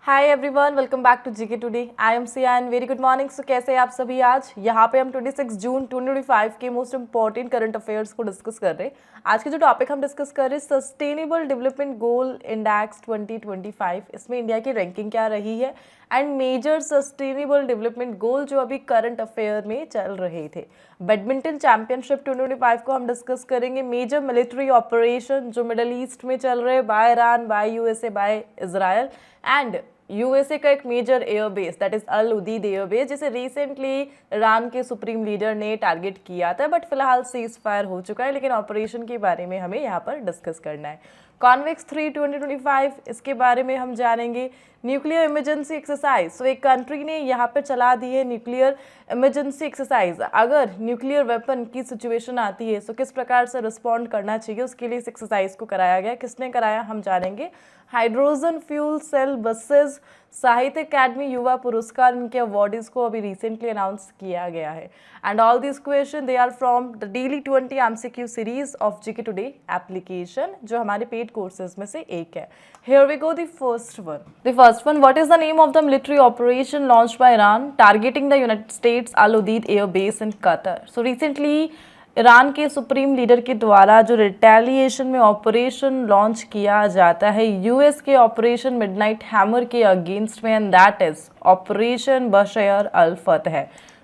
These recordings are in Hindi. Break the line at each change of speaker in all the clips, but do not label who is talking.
Hi everyone, welcome back to GK today. I am Siya and very good morning. So कैसे हैं आप सभी? आज यहाँ पे हम 26 जून 2025 के मोस्ट इंपॉर्टेंट करंट अफेयर्स को डिस्कस कर रहे हैं। आज के जो टॉपिक हम डिस्कस कर रहे हैं, सस्टेनेबल डेवलपमेंट गोल इंडेक्स 2025। इसमें इंडिया की रैंकिंग क्या रही है and major sustainable development goal जो अभी करंट अफेयर में चल रहे थे। बैडमिंटन चैंपियनशिप 2025 को हम डिस्कस करेंगे। मेजर मिलिट्री ऑपरेशन जो मिडल ईस्ट में चल रहे हैं, by Iran, by USA, by Israel and USA का एक major airbase that is Al Udeid airbase, जिसे रिसेंटली ईरान के सुप्रीम लीडर ने टारगेट किया था, बट फिलहाल सीज फायर हो चुका है। लेकिन ऑपरेशन के बारे में हमें यहाँ पर डिस्कस करना है। कॉन्वेक्स 3 2025, इसके बारे में हम जानेंगे। न्यूक्लियर इमरजेंसी एक्सरसाइज, सो एक कंट्री ने यहाँ पर चला दी है न्यूक्लियर इमरजेंसी एक्सरसाइज। अगर न्यूक्लियर वेपन की सिचुएशन आती है तो किस प्रकार से रिस्पॉन्ड करना चाहिए, उसके लिए इस एक्सरसाइज को कराया गया। किसने कराया हम जानेंगे। हाइड्रोजन फ्यूल सेल बसेस साहित्य अकेडमी युवा पुरस्कार, इनके अवार्डीज को अभी रिसेंटली अनाउंस किया गया है। And all this question they are from the daily 20 MCQ series of GK today application, जो हमारे पेड कोर्सेज में से एक है। Here we go the first one. What is the name of the military operation launched by Iran targeting the United States Al Udeid air base in Qatar? So recently Iran के सुप्रीम लीडर के द्वारा जो रिटेलिएशन में ऑपरेशन लॉन्च किया जाता है यूएस के ऑपरेशन मिडनाइट हैमर के अगेंस्ट में, and that is operation Bashar al फतह।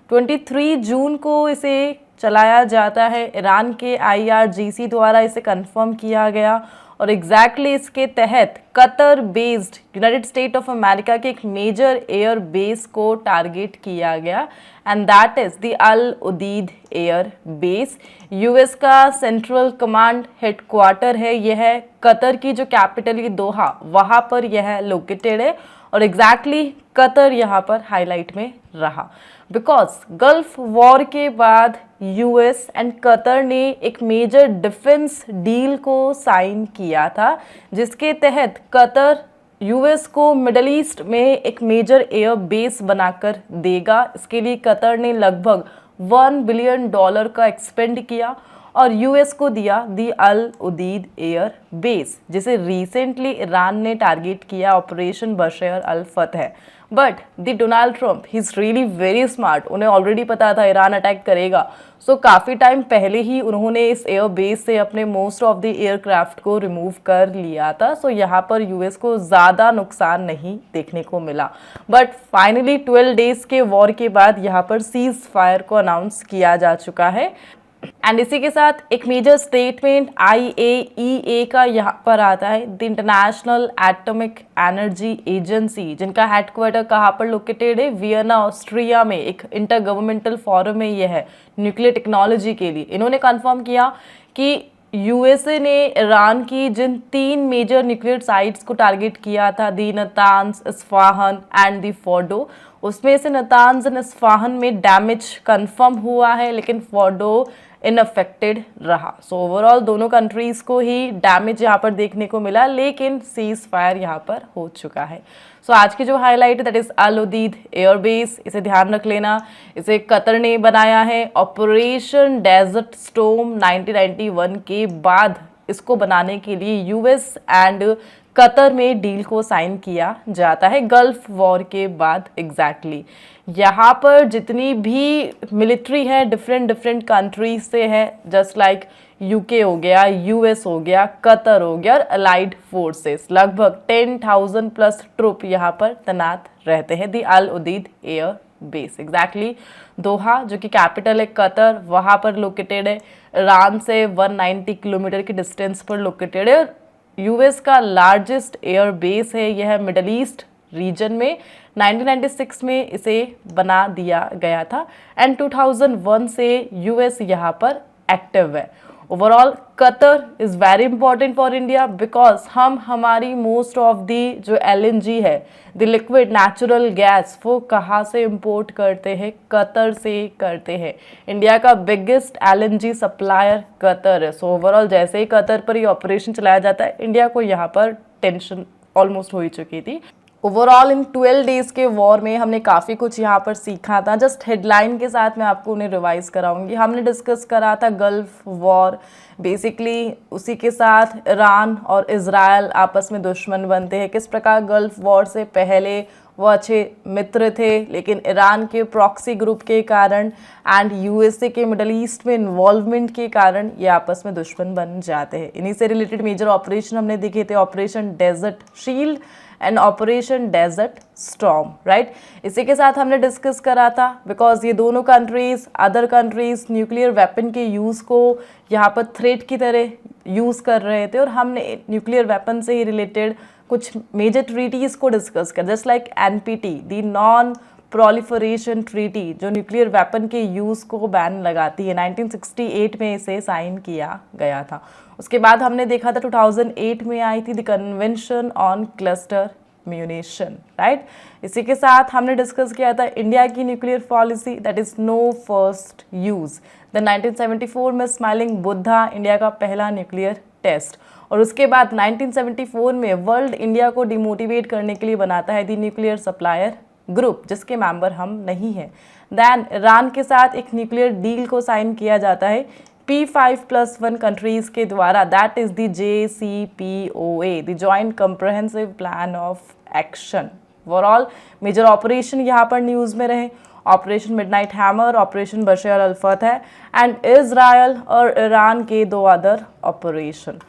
23 जून को इसे चलाया जाता है। ईरान के आईआरजीसी द्वारा इसे कंफर्म किया गया और एग्जैक्टली इसके तहत Qatar based United State of America के एक मेजर एयर बेस को टारगेट किया गया, and that is the Al Udeid air base. US का सेंट्रल कमांड हेडक्वार्टर है, यह कतर की जो कैपिटल है दोहा, वहाँ पर यह लोकेटेड है। और एग्जैक्टली कतर यहाँ पर हाईलाइट में रहा बिकॉज गल्फ वॉर के बाद यूएस एंड कतर ने एक मेजर डिफेंस डील को साइन किया था, जिसके तहत कतर यूएस को मिडल ईस्ट में एक मेजर एयर बेस बनाकर देगा। इसके लिए कतर ने लगभग $1 बिलियन का एक्सपेंड किया और यूएस को दिया दी अल उदीद एयर बेस, जिसे रिसेंटली ईरान ने टारगेट किया ऑपरेशन बशर अल फतह। But the Donald Trump he is really very smart, उन्हें ऑलरेडी पता था ईरान अटैक करेगा। सो काफ़ी टाइम पहले ही उन्होंने इस एयर बेस से अपने मोस्ट ऑफ द एयरक्राफ्ट को रिमूव कर लिया था। सो यहाँ पर यूएस को ज़्यादा नुकसान नहीं देखने को मिला। बट फाइनली 12 डेज के वॉर के बाद यहाँ पर सीज फायर को अनाउंस किया जा चुका है। एंड इसी के साथ एक मेजर स्टेटमेंट IAEA का यहाँ पर आता है, the international atomic energy agency, जिनका हेडक्वार्टर कहाँ पर लोकेटेड है, वियना ऑस्ट्रिया में। एक इंटर गवर्नमेंटल फोरम है यह है न्यूक्लियर टेक्नोलॉजी के लिए। इन्होंने कंफर्म किया कि यूएसए ने ईरान की जिन 3 मेजर न्यूक्लियर साइट्स को टारगेट किया था, दी नतान्स, इस्फाहान एंड दी फोर्डो, उसमें से नतान्स एंड इस्फाहान में डैमेज कंफर्म हुआ है, लेकिन फोर्डो इनअफेक्टेड रहा। सो ओवरऑल दोनों कंट्रीज को ही डैमेज यहाँ पर देखने को मिला, लेकिन सीज फायर यहाँ पर हो चुका है। सो आज की जो हाईलाइट है that is Al Udeid airbase, इसे ध्यान रख लेना। इसे कतर ने बनाया है। ऑपरेशन डेजर्ट स्टॉर्म 1991 के बाद इसको बनाने के लिए यूएस एंड कतर में डील को साइन किया जाता है गल्फ वॉर के बाद। एग्जैक्टली यहाँ पर जितनी भी मिलिट्री है डिफरेंट कंट्रीज से है, जस्ट लाइक यूके हो गया, यूएस हो गया, कतर हो गया और अलाइड फोर्सेस, लगभग 10,000 प्लस ट्रुप यहाँ पर तैनात रहते हैं दी अल उदीद एयर बेस। एग्जैक्टली दोहा जो कि कैपिटल है कतर, वहाँ पर लोकेटेड है। ईरान से 190 किलोमीटर की डिस्टेंस पर लोकेटेड है। यूएस का लार्जेस्ट एयर बेस है यह मिडल ईस्ट रीजन में। 1996 में इसे बना दिया गया था एंड 2001 से यूएस यहाँ पर एक्टिव है। Overall Qatar is very important for India because हम हमारी मोस्ट ऑफ दी जो LNG है, द लिक्विड नेचुरल गैस, वो कहाँ से इंपोर्ट करते हैं? कतर से करते हैं। इंडिया का बिगेस्ट LNG सप्लायर कतर है। सो ओवरऑल जैसे ही कतर पर ये ऑपरेशन चलाया जाता है, इंडिया को यहाँ पर टेंशन ऑलमोस्ट हो ही चुकी थी। ओवरऑल इन 12 डेज के वॉर में हमने काफ़ी कुछ यहाँ पर सीखा था। जस्ट हेडलाइन के साथ मैं आपको उन्हें रिवाइज कराऊंगी। हमने डिस्कस करा था गल्फ वॉर, बेसिकली उसी के साथ ईरान और इज़राइल आपस में दुश्मन बनते हैं, किस प्रकार गल्फ वॉर से पहले वो अच्छे मित्र थे, लेकिन ईरान के प्रॉक्सी ग्रुप के कारण एंड यूएसए के मिडल ईस्ट में इन्वॉल्वमेंट के कारण ये आपस में दुश्मन बन जाते हैं। इन्हीं से रिलेटेड मेजर ऑपरेशन हमने देखे थे, operation desert shield and operation desert storm, right. इसी के साथ हमने डिस्कस करा था बिकॉज ये दोनों countries other countries nuclear weapon के यूज़ को यहाँ पर थ्रेट की तरह यूज़ कर रहे थे, और हमने न्यूक्लियर वेपन से ही रिलेटेड कुछ मेजर ट्रीटीज़ को डिस्कस कर, just like NPT, the non proliferation treaty, जो न्यूक्लियर वेपन के यूज़ को बैन लगाती है। 1968 में इसे साइन किया गया था। उसके बाद हमने देखा था 2008 में आई थी the convention on cluster munition, right. इसी के साथ हमने डिस्कस किया था इंडिया की nuclear policy, that is no first use. The 1974 में स्माइलिंग बुद्धा, इंडिया का पहला न्यूक्लियर टेस्ट। और उसके बाद 1974 में वर्ल्ड इंडिया को डिमोटिवेट करने के लिए बनाता है द न्यूक्लियर सप्लायर ग्रुप, जिसके मेंबर हम नहीं हैं। दैन ईरान के साथ एक न्यूक्लियर डील को साइन किया जाता है P5+1 कंट्रीज के द्वारा, that is the JCPOA, the joint comprehensive plan of action. Overall major operation यहाँ पर न्यूज़ में रहे, operation midnight hammer, operation Bashar al Fatah and Israel और ईरान के 2 अदर ऑपरेशन।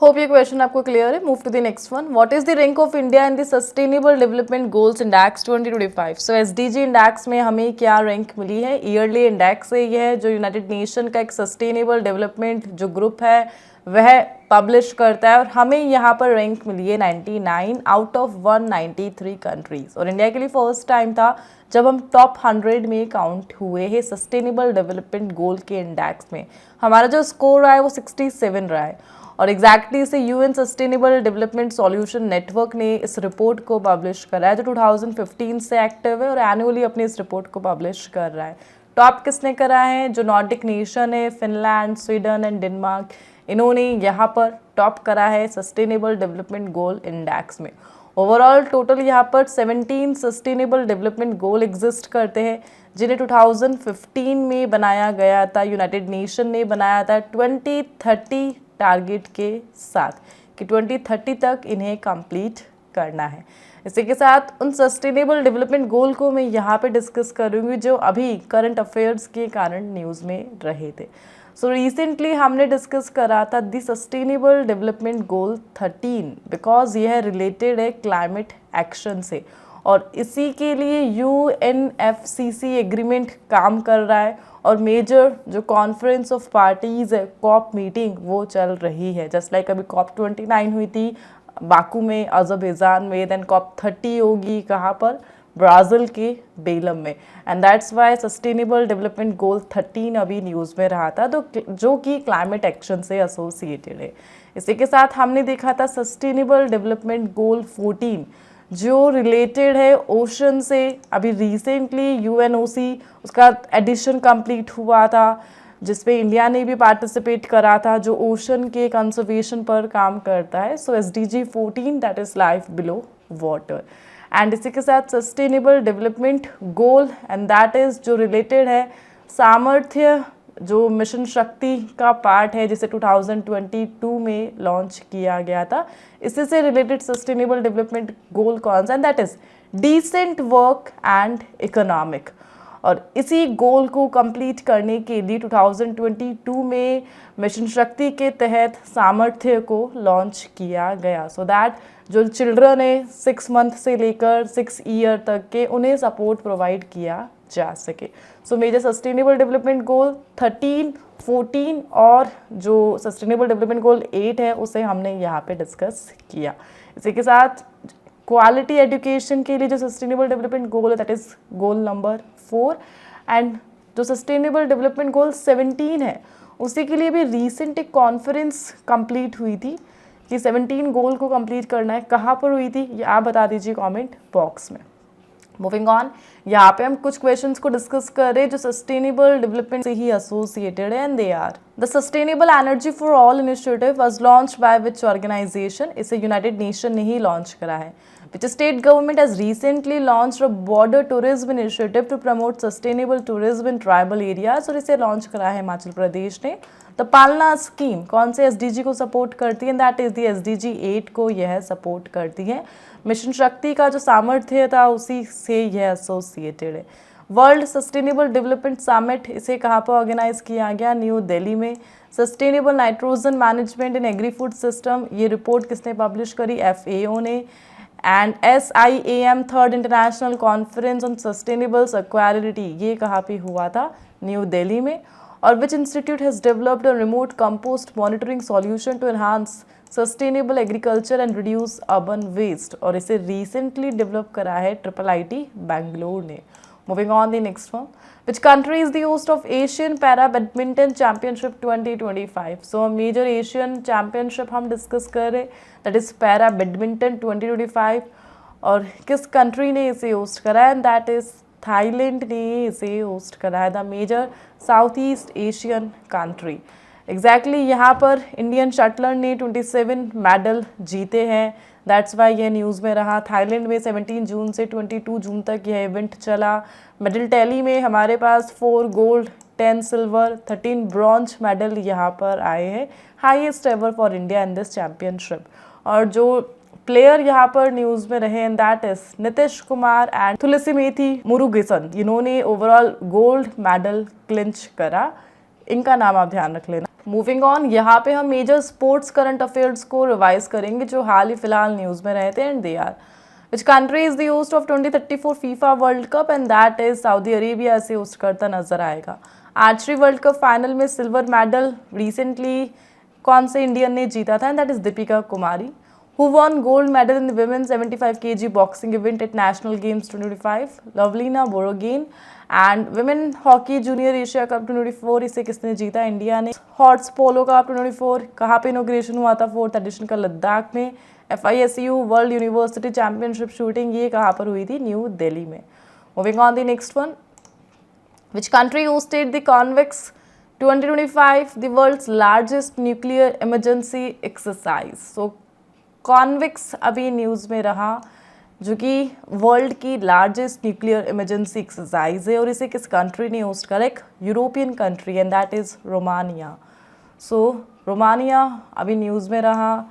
होप ये क्वेश्चन आपको क्लियर है। Move to the next one. What is the rank of India in the sustainable development goals index 2025? So SDG index में हमें क्या रैंक मिली है? ईयरली इंडेक्स है यह, जो यूनाइटेड नेशन का एक सस्टेनेबल डेवलपमेंट जो ग्रुप है वह पब्लिश करता है, और हमें यहाँ पर रैंक मिली है 99 आउट ऑफ 193 कंट्रीज। और इंडिया के लिए फर्स्ट टाइम था जब हम टॉप 100 में काउंट हुए हैं सस्टेनेबल डेवलपमेंट गोल के इंडेक्स में। हमारा जो स्कोर रहा है वो 67 रहा है, और एग्जैक्टली इसे UN sustainable development solution network ने इस रिपोर्ट को पब्लिश करा है, जो 2015 से एक्टिव है और एनुअली अपनी इस रिपोर्ट को पब्लिश कर रहा है। टॉप किसने करा है? जो नॉर्डिक नेशन है, फिनलैंड, स्वीडन एंड डेनमार्क, इन्होंने यहाँ पर टॉप करा है सस्टेनेबल डेवलपमेंट गोल इंडेक्स में। ओवरऑल टोटल यहाँ पर 17 सस्टेनेबल डेवलपमेंट गोल एग्जिस्ट करते हैं, जिन्हें 2015 में बनाया गया था, यूनाइटेड नेशन ने बनाया था 2030 टारगेट के साथ कि 2030 तक इन्हें कंप्लीट करना है। इसी के साथ उन सस्टेनेबल डेवलपमेंट गोल को मैं यहाँ पे डिस्कस करूँगी जो अभी करंट अफेयर्स के कारण न्यूज़ में रहे थे। सो रिसेंटली हमने डिस्कस करा था दी सस्टेनेबल डेवलपमेंट गोल 13, बिकॉज यह रिलेटेड है क्लाइमेट एक्शन से, और इसी के लिए UNFCCC एग्रीमेंट काम कर रहा है, और मेजर जो कॉन्फ्रेंस ऑफ पार्टीज़ है, कॉप मीटिंग, वो चल रही है। जस्ट लाइक अभी COP 29 हुई थी बाकू में, अज़रबैजान में, देन COP 30 होगी कहाँ पर? ब्राज़ील के बेलम में। And that's why sustainable development goal 13 अभी न्यूज़ में रहा था, तो जो कि क्लाइमेट एक्शन से एसोसिएटेड है। इसी के साथ हमने देखा था सस्टेनेबल डेवलपमेंट गोल 14, जो रिलेटेड है ओशन से। अभी रिसेंटली UNOC उसका एडिशन कंप्लीट हुआ था, जिसपे इंडिया ने भी पार्टिसिपेट करा था, जो ओशन के कंजर्वेशन पर काम करता है। सो SDG 14, that is life below water. And इसी के साथ sustainable development goal, and that is जो रिलेटेड है सामर्थ्य, जो मिशन शक्ति का पार्ट है, जिसे 2022 में लॉन्च किया गया था। इसी से रिलेटेड सस्टेनेबल डेवलपमेंट गोल कौन सा? That is decent work and economic. और इसी गोल को कंप्लीट करने के लिए 2022 में मिशन शक्ति के तहत सामर्थ्य को लॉन्च किया गया, सो दैट जो चिल्ड्रन है 6 मंथ से लेकर 6 ईयर तक के, उन्हें सपोर्ट प्रोवाइड किया जा सके। So major sustainable development goal 13, 14 और जो सस्टेनेबल डेवलपमेंट गोल 8 है, उसे हमने यहाँ पे डिस्कस किया। इसी के साथ क्वालिटी एजुकेशन के लिए जो सस्टेनेबल डेवलपमेंट गोल है, that is goal number 4, and जो सस्टेनेबल डेवलपमेंट गोल 17 है, उसी के लिए भी रिसेंट एक कॉन्फ्रेंस कंप्लीट हुई थी कि 17 गोल को कंप्लीट करना है। कहाँ पर हुई थी ये आप बता दीजिए कमेंट बॉक्स में। मूविंग ऑन, यहाँ पे हम कुछ क्वेश्चंस को डिस्कस कर रहे हैं जो सस्टेनेबल डेवलपमेंट से ही एसोसिएटेड है, and they are the sustainable energy for all initiative was launch by which organization? इसे यूनाइटेड नेशन ने ही लॉन्च करा है। Which state government has recently launched a border tourism initiative to promote sustainable tourism in tribal areas? और इसे लॉन्च करा है हिमाचल प्रदेश ने। द पालना स्कीम कौन से एसडीजी को सपोर्ट करती है? दैट इज द एसडीजी 8 को यह सपोर्ट करती है। मिशन शक्ति का जो सामर्थ्य था उसी से यह एसोसिएटेड है। वर्ल्ड सस्टेनेबल डेवलपमेंट समिट, इसे कहाँ पर ऑर्गेनाइज किया गया? न्यू दिल्ली में। Sustainable nitrogen management in agri food system, ये रिपोर्ट किसने पब्लिश करी? FAO ने। And SIAM third international conference on sustainable equality, ये कहाँ पे हुआ था? न्यू दिल्ली में। और which institute has developed a remote compost monitoring solution to enhance sustainable agriculture and reduce urban waste, और इसे रिसेंटली डेवलप करा है IIIT बैंगलोर ने। Moving on the next one, which country is the host of Asian Para Badminton Championship 2025? So major Asian Championship हम डिस्कस कर रहे, that is Para Badminton 2025, और किस कंट्री ने इसे होस्ट करा है? दैट इज थाईलैंड ने इसे होस्ट करा है, the major south east Asian country. Exactly यहाँ पर इंडियन शटलर ने 27 मेडल जीते हैं, दैट्स वाई ये न्यूज़ में रहा। थाईलैंड में 17 जून से 22 जून तक यह इवेंट चला। मेडल टैली में हमारे पास 4 गोल्ड, 10 सिल्वर, 13 ब्रॉन्ज मेडल यहाँ पर आए हैं, highest ever for India in this championship. और जो प्लेयर यहाँ पर न्यूज़ में रहे हैं that is Nitish Kumar and Tulasimathi Murugesan, इन्होंने ओवरऑल गोल्ड मेडल क्लिंच करा, इनका नाम आप ध्यान रख लेना। मूविंग ऑन, यहाँ पे हम मेजर स्पोर्ट्स करंट अफेयर्स को रिवाइज करेंगे जो हाल ही फिलहाल न्यूज़ में रहे थे। And they are, which country is the host of 2034 FIFA world cup? And that is Saudi Arabia इसे होस्ट करता नजर आएगा। आर्चरी वर्ल्ड कप फाइनल में सिल्वर मेडल रिसेंटली कौन से इंडियन ने जीता था? And that is Deepika Kumari. Who won gold medal in the women's 75 kg boxing event at National Games 2025? Lovlina Borgohain। And women hockey junior Asia cup 2024, इसे किसने जीता? इंडिया ने। हॉर्स पोलो कप 2024 कहाँ पे इनॉग्रेशन हुआ था? 4th एडिशन का लद्दाख में। FISU world university championship shooting, ये कहाँ पर हुई थी? न्यू दिल्ली में। Moving on the next one, which country hosted the ConvEx 2025, the world's largest nuclear emergency exercise? So ConvEx अभी न्यूज़ में रहा, जो कि वर्ल्ड की लार्जेस्ट न्यूक्लियर इमरजेंसी एक्सरसाइज है, और इसे किस कंट्री ने होस्ट करा? एक European country, and that is Romania. So Romania अभी न्यूज़ में रहा,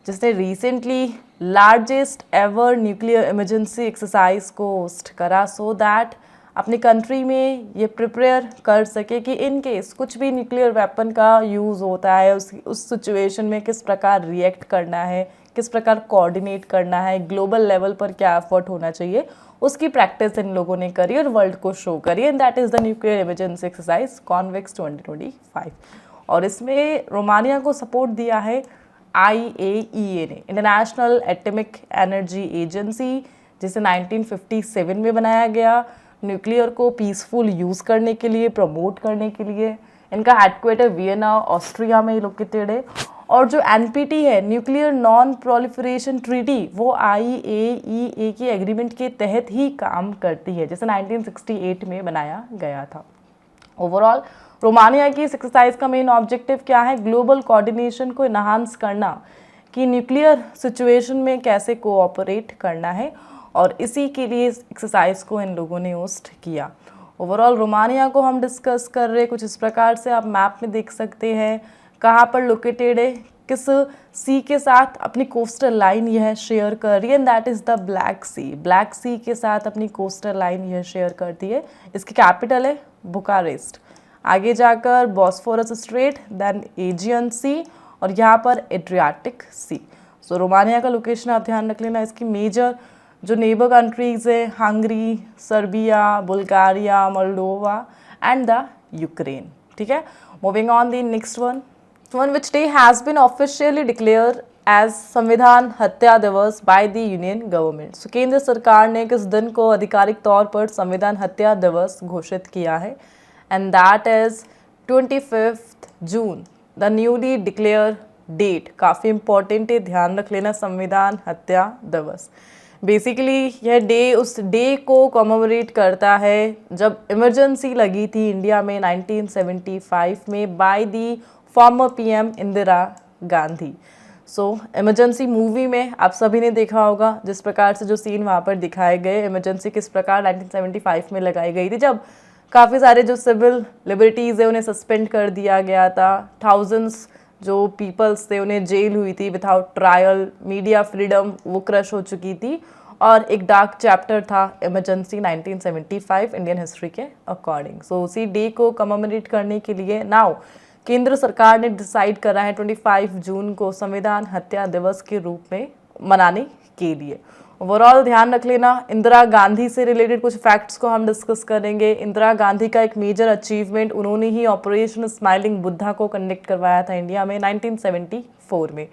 जिसने recently largest ever nuclear emergency exercise को होस्ट करा, सो दैट अपनी कंट्री में ये प्रिपेयर कर सके कि इन केस कुछ भी न्यूक्लियर वेपन का यूज़ होता है, उस सिचुएशन में किस प्रकार रिएक्ट करना है, किस प्रकार कोऑर्डिनेट करना है, ग्लोबल लेवल पर क्या एफर्ट होना चाहिए, उसकी प्रैक्टिस इन लोगों ने करी और वर्ल्ड को शो करी। And that is the nuclear emergency exercise convex 2025। और इसमें रोमानिया को सपोर्ट दिया है IAEA ने, इंटरनेशनल एटॉमिक एनर्जी एजेंसी, जिसे 1957 में बनाया गया न्यूक्लियर को पीसफुल यूज़ करने के लिए, प्रमोट करने के लिए। इनका हेडक्वार्टर वियना ऑस्ट्रिया में लोकेटेड है। और जो NPT है, न्यूक्लियर नॉन प्रोलिफरेशन ट्रीटी, वो IAEA की एग्रीमेंट के तहत ही काम करती है, जिसे 1968 में बनाया गया था। ओवरऑल रोमानिया की इस एक्सरसाइज का मेन ऑब्जेक्टिव क्या है? ग्लोबल कोऑर्डिनेशन को इनहांस करना, कि न्यूक्लियर सिचुएशन में कैसे कोऑपरेट करना है, और इसी के लिए इस एक्सरसाइज को इन लोगों ने होस्ट किया। ओवरऑल रोमानिया को हम डिस्कस कर रहे कुछ इस प्रकार से, आप मैप में देख सकते हैं कहाँ पर लोकेटेड है, किस सी के साथ अपनी कोस्टल लाइन यह शेयर कर रही है, and that is the Black Sea. Black Sea के साथ अपनी कोस्टल लाइन यह शेयर करती है। इसकी कैपिटल है बुकारेस्ट। आगे जाकर बॉस्फोरस स्ट्रेट, देन एजियन सी, और यहाँ पर एड्रियाटिक सी। सो रोमानिया का लोकेशन आप ध्यान रख लेना। इसकी मेजर जो नेबर कंट्रीज है, Hungary, Serbia, Bulgaria, Moldova and the Ukraine. ठीक है, moving on the next one, which day has been officially declared as संविधान हत्या दिवस by the union government? So, केंद्र सरकार ने किस दिन को आधिकारिक तौर पर संविधान हत्या दिवस घोषित किया है? And that is 25th June, the newly declared date। काफ़ी इंपॉर्टेंट है, ध्यान रख लेना, संविधान हत्या दिवस। बेसिकली यह डे उस डे को कॉमेमोरेट करता है जब इमरजेंसी लगी थी इंडिया में 1975 में by the former PM Indira Gandhi. So emergency movie में आप सभी ने देखा होगा जिस प्रकार से जो सीन वहाँ पर दिखाए गए, इमरजेंसी किस प्रकार 1975 में लगाई गई थी जब काफ़ी सारे जो सिविल लिबर्टीज़ है उन्हें सस्पेंड कर दिया गया था। थाउजेंड्स जो पीपल्स थे उन्हें जेल हुई थी विदाउट ट्रायल, मीडिया फ्रीडम वो क्रश हो चुकी थी और एक डार्क चैप्टर था इमरजेंसी 1975 इंडियन हिस्ट्री के अकॉर्डिंग। सो उसी डे को कमेमोरेट करने के लिए नाउ केंद्र सरकार ने डिसाइड करा है 25 जून को संविधान हत्या दिवस के रूप में मनाने के लिए। ओवरऑल ध्यान रख लेना, इंदिरा गांधी से रिलेटेड कुछ फैक्ट्स को हम डिस्कस करेंगे। इंदिरा गांधी का एक मेजर अचीवमेंट, उन्होंने ही ऑपरेशन स्माइलिंग बुद्धा को कंडक्ट करवाया था इंडिया में 1974 में।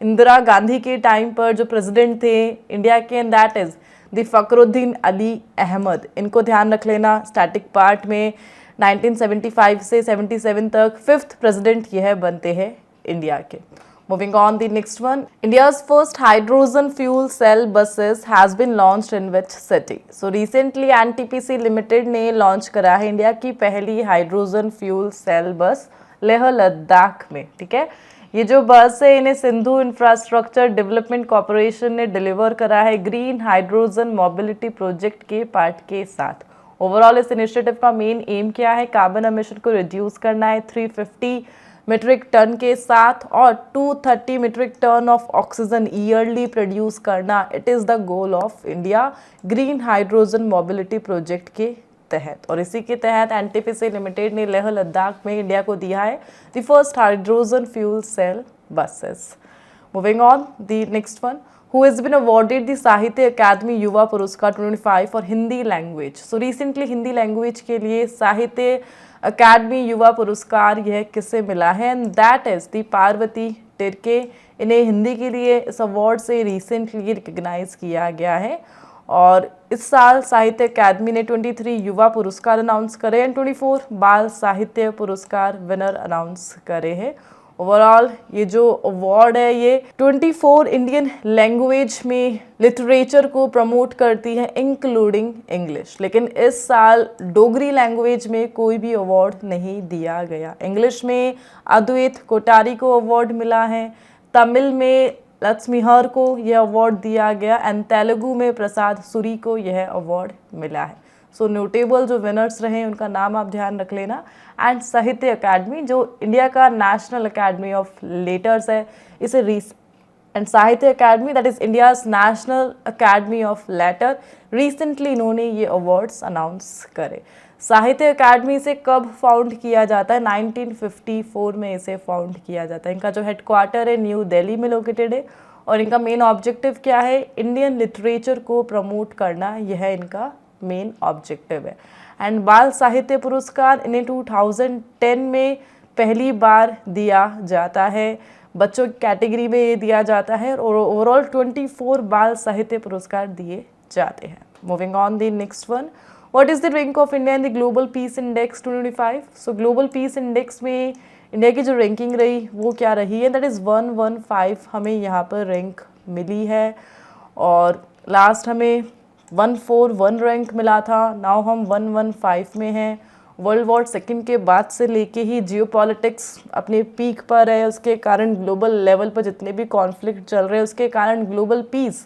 इंदिरा गांधी के टाइम पर जो प्रेसिडेंट थे इंडिया के, and that is the Fakhruddin Ali Ahmed. इनको ध्यान रख लेना, स्टैटिक पार्ट में 1975 से 77 तक 5th प्रेसिडेंट यह बनते हैं इंडिया के। Moving on, the next one. India's first hydrogen fuel cell buses has been launched in which city? So recently NTPC Limited ने लॉन्च करा है इंडिया की पहली हाइड्रोजन फ्यूल सेल बस लेह लद्दाख में। ठीक है, ये जो बस है इन्हें सिंधु इंफ्रास्ट्रक्चर डेवलपमेंट कॉर्पोरेशन ने डिलीवर करा है ग्रीन हाइड्रोजन मोबिलिटी प्रोजेक्ट के पार्ट के साथ। ओवरऑल इस इनिशिएटिव का मेन एम क्या है? कार्बन एमिशन को रिड्यूस करना है 350 मीट्रिक टन के साथ और 230 metric ton of oxygen yearly produce करना। It is the goal of India green hydrogen mobility project के तहत। और इसी के तहत एनटीपीसी लिमिटेड ने लेह लद्दाख में इंडिया को दिया है the first hydrogen fuel cell buses. Moving on, the next one, who has been awarded the साहित्य अकादमी युवा पुरस्कार 2025 for Hindi language. So recently Hindi language के लिए साहित्य अकादमी युवा पुरस्कार यह किसे मिला है? And that is the Parvati Tirkey. इन्हें हिंदी के लिए इस अवार्ड से रिसेंटली रिकग्नाइज किया गया है और इस साल साहित्य अकादमी ने 23 युवा पुरस्कार अनाउंस करे एंड 24 बाल साहित्य पुरस्कार विनर अनाउंस करे हैं। ओवरऑल ये जो अवार्ड है ये 24 इंडियन लैंग्वेज में लिटरेचर को प्रमोट करती है इंक्लूडिंग इंग्लिश। लेकिन इस साल डोगरी लैंग्वेज में कोई भी अवार्ड नहीं दिया गया। इंग्लिश में अद्वैत कोठारी को अवार्ड मिला है, तमिल में लक्ष्मीहर को यह अवार्ड दिया गया एंड तेलुगु में प्रसाद सूरी को यह अवार्ड मिला है। सो नोटेबल जो विनर्स रहे उनका नाम आप ध्यान रख लेना। एंड साहित्य अकादमी जो इंडिया का नेशनल अकेडमी ऑफ लेटर्स है इसे and Sahitya Akademi that is India's national academy of letter recently इन्होंने ये अवार्ड्स अनाउंस करे। साहित्य अकादमी से कब फाउंड किया जाता है? 1954 में इसे फाउंड किया जाता है। इनका जो हेडक्वार्टर है न्यू दिल्ली में लोकेटेड है और इनका मेन ऑब्जेक्टिव क्या है? इंडियन लिटरेचर को प्रमोट करना, यह इनका मेन ऑब्जेक्टिव है। एंड बाल साहित्य पुरस्कार इन्हें 2010 में पहली बार दिया जाता है, बच्चों की कैटेगरी में ये दिया जाता है और ओवरऑल 24 बाल साहित्य पुरस्कार दिए जाते हैं। Moving on the next one, what is the rank of India in the global peace index 2025? So global peace index में इंडिया की जो रैंकिंग रही वो क्या रही है? दैट इज़ 115 हमें यहाँ पर रैंक मिली है और लास्ट हमें 141 रैंक मिला था। नाउ हम 115 में हैं। वर्ल्ड वॉर सेकेंड के बाद से लेके ही जियोपॉलिटिक्स अपने पीक पर है, उसके कारण ग्लोबल लेवल पर जितने भी कॉन्फ्लिक्ट चल रहे हैं उसके कारण ग्लोबल पीस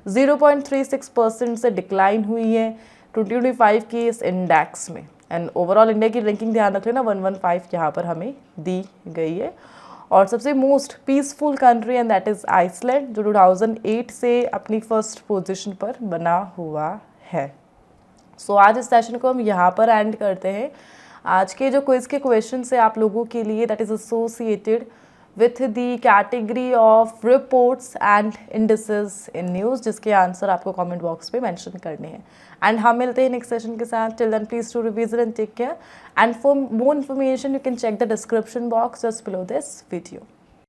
0.36% से डिक्लाइन हुई है 2025 की इस इंडेक्स में। एंड ओवरऑल इंडिया की रैंकिंग ध्यान रख लेना 115 यहाँ पर हमें दी गई है। और सबसे most peaceful country and that is Iceland जो 2008 से अपनी फर्स्ट पोजीशन पर बना हुआ है। सो आज इस सेशन को हम यहाँ पर एंड करते हैं। आज के जो क्विज के क्वेश्चन है आप लोगों के लिए that is associated with the category of reports and indices in news, जिसके आंसर आपको कमेंट बॉक्स पे मेंशन करने हैं। एंड हम मिलते हैं नेक्स्ट सेशन के साथ। Till then please to revision and take care and for more information you can check the description box just below this video.